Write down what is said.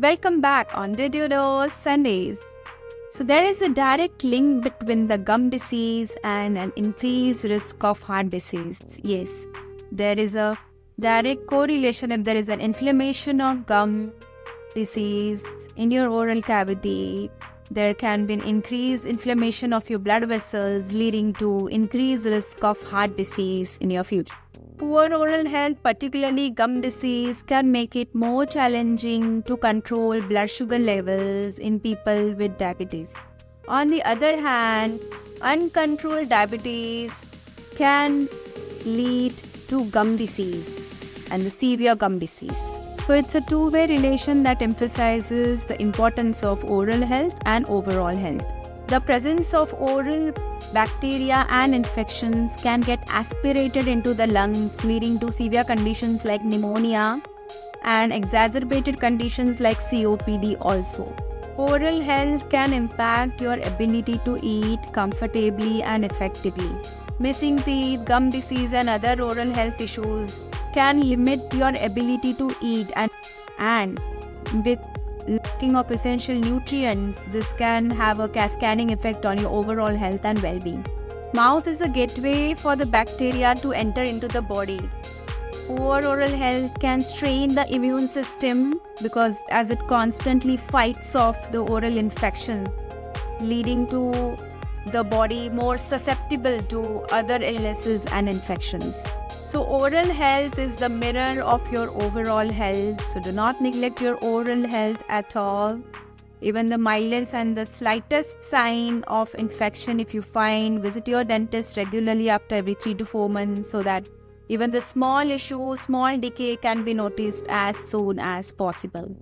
Welcome back on Did You Know Sundays. So there is a direct link between the gum disease and an increased risk of heart disease. Yes, there is a direct correlation. If there is an inflammation of gum disease in your oral cavity, there can be an increased inflammation of your blood vessels, leading to increased risk of heart disease in your future. Poor oral health, particularly gum disease, can make it more challenging to control blood sugar levels in people with diabetes. On the other hand, uncontrolled diabetes can lead to gum disease and the severe gum disease. So it's a two-way relation that emphasizes the importance of oral health and overall health. The presence of oral bacteria and infections can get aspirated into the lungs, leading to severe conditions like pneumonia and exacerbated conditions like COPD also. Oral health can impact your ability to eat comfortably and effectively. Missing teeth, gum disease and other oral health issues can limit your ability to eat and with lacking of essential nutrients, this can have a cascading effect on your overall health and well-being. Mouth is a gateway for the bacteria to enter into the body. Poor oral health can strain the immune system because as it constantly fights off the oral infection, leading to the body more susceptible to other illnesses and infections. So oral health is the mirror of your overall health. So do not neglect your oral health at all. Even the mildest and the slightest sign of infection, if you find, visit your dentist regularly after every 3 to 4 months so that even the small issue, small decay can be noticed as soon as possible.